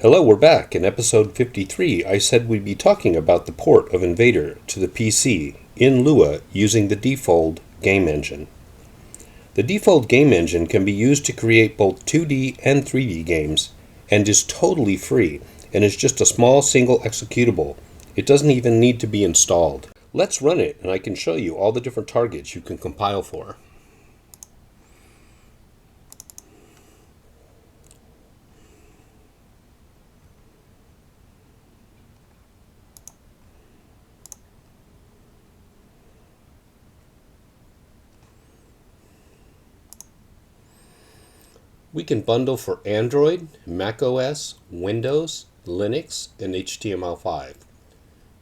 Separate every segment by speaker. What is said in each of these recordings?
Speaker 1: Hello, we're back. In episode 53, I said we'd be talking about the port of Invader to the PC in Lua using the Defold game engine. The Defold game engine can be used to create both 2D and 3D games and is totally free and is just a small single executable. It doesn't even need to be installed. Let's run it and I can show you all the different targets you can compile for. We can bundle for Android, macOS, Windows, Linux, and HTML5.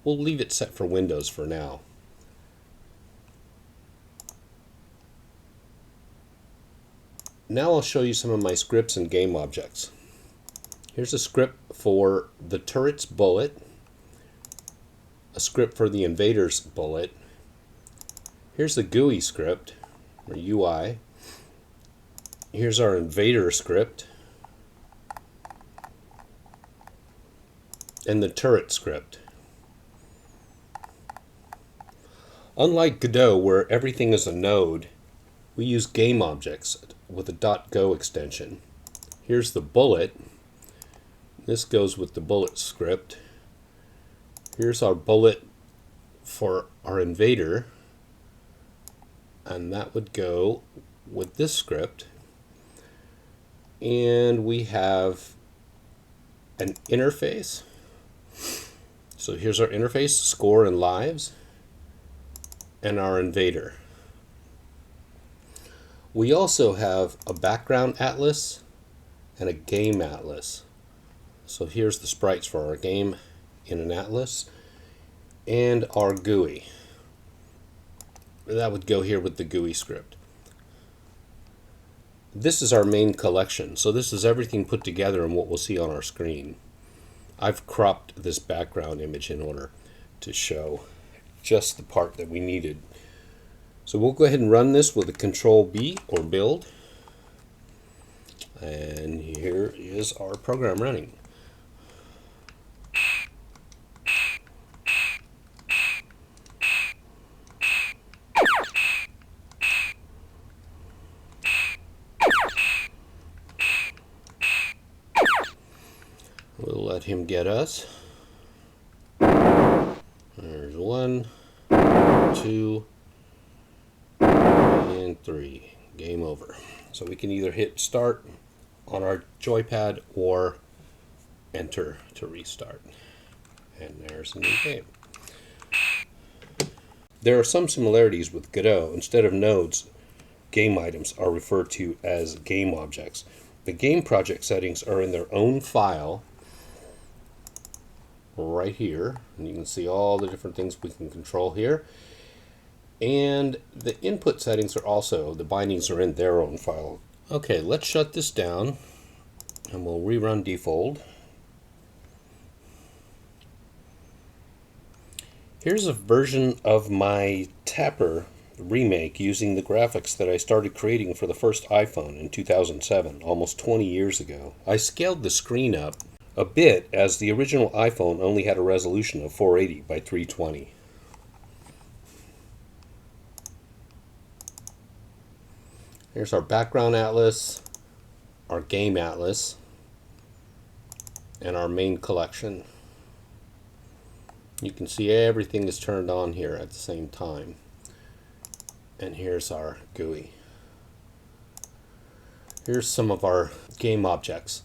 Speaker 1: We'll leave it set for Windows for now. Now I'll show you some of my scripts and game objects. Here's a script for the turret's bullet, a script for the invader's bullet. Here's the GUI script, or UI. Here's our invader script and the turret script. Unlike Godot, where everything is a node, we use game objects with a .go extension. Here's the bullet. This goes with the bullet script. Here's our bullet for our invader, and that would go with this script. And we have an interface. So here's our interface, score and lives, and our invader. We also have a background atlas and a game atlas. So here's the sprites for our game in an atlas and our GUI. That would go here with the GUI script. This is our main collection, so this is everything put together in what we'll see on our screen. I've cropped this background image in order to show just the part that we needed. So we'll go ahead and run this with a Control B or build. And here is our program running. We'll let him get us. There's 1, 2, and 3. Game over. So we can either hit start on our joypad or enter to restart. And there's a new game. There are some similarities with Godot. Instead of nodes, game items are referred to as game objects. The game project settings are in their own file right here, and you can see all the different things we can control here, and the input settings are also, the bindings are in their own file. Okay, let's shut this down and we'll rerun Defold. Here's a version of my Tapper remake using the graphics that I started creating for the first iPhone in 2007, almost 20 years ago. I scaled the screen up a bit, as the original iPhone only had a resolution of 480 by 320. Here's our background atlas, our game atlas, and our main collection. You can see everything is turned on here at the same time. And here's our GUI. Here's some of our game objects.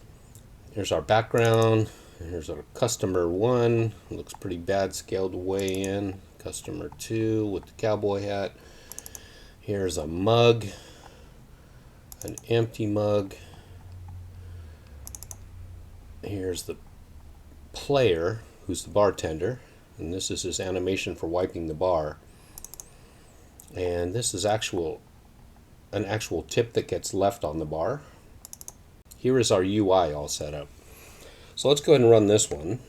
Speaker 1: Here's our background. Here's our customer 1. Looks pretty bad scaled way in. Customer 2 with the cowboy hat. Here's a mug. An empty mug. Here's the player, who's the bartender. And this is his animation for wiping the bar. And this is an actual tip that gets left on the bar. Here is our UI all set up. So let's go ahead and run this one.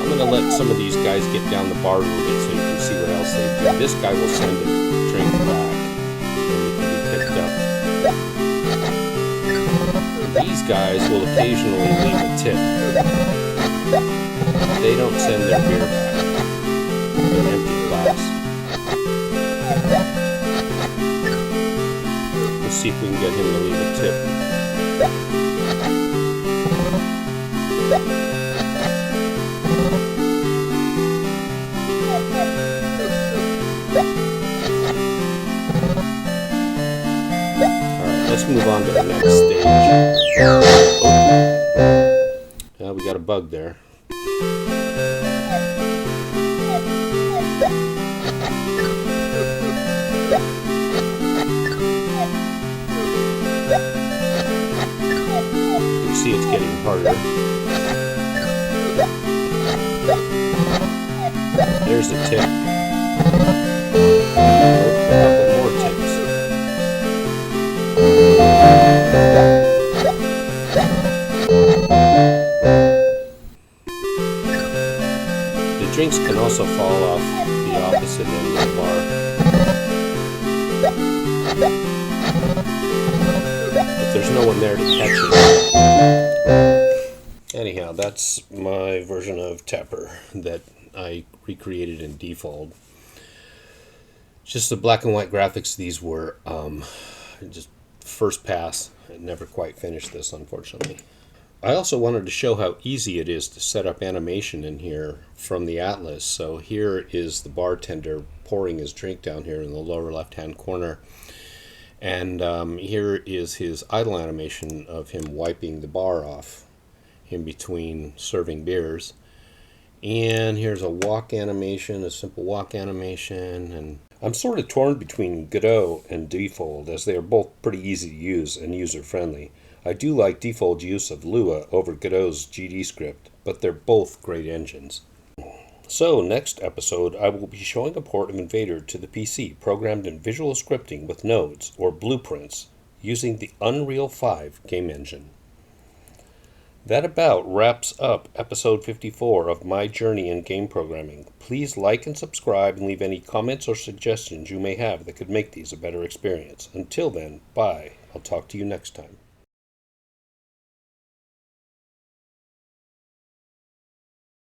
Speaker 1: I'm going to let some of these guys get down the bar a little bit so you can see what else they've This guy will send a drink back and it can be picked up. These guys will occasionally leave a tip. They don't send their beer back. An empty glass. Let's see if we can get him to leave a tip. Alright, let's move on to the next stage. Oh, we got a bug there. You see it's getting harder. There's the tip. A couple more tips. The drinks can also fall off the opposite end of the bar. If there's no one there to catch it. Anyhow, that's my version of Tapper that I recreated in Defold. Just the black and white graphics. These were just first pass. I never quite finished this, unfortunately. I also wanted to show how easy it is to set up animation in here from the Atlas. So here is the bartender pouring his drink down here in the lower left hand corner. And here is his idle animation of him wiping the bar off in between serving beers. And here's a walk animation, a simple walk animation. And I'm sort of torn between Godot and Defold, as they are both pretty easy to use and user-friendly. I do like Defold's use of Lua over Godot's GD script, but they're both great engines. So, next episode, I will be showing a port of Invader to the PC programmed in visual scripting with nodes, or blueprints, using the Unreal 5 game engine. That about wraps up episode 54 of my journey in game programming. Please like and subscribe and leave any comments or suggestions you may have that could make these a better experience. Until then, bye. I'll talk to you next time.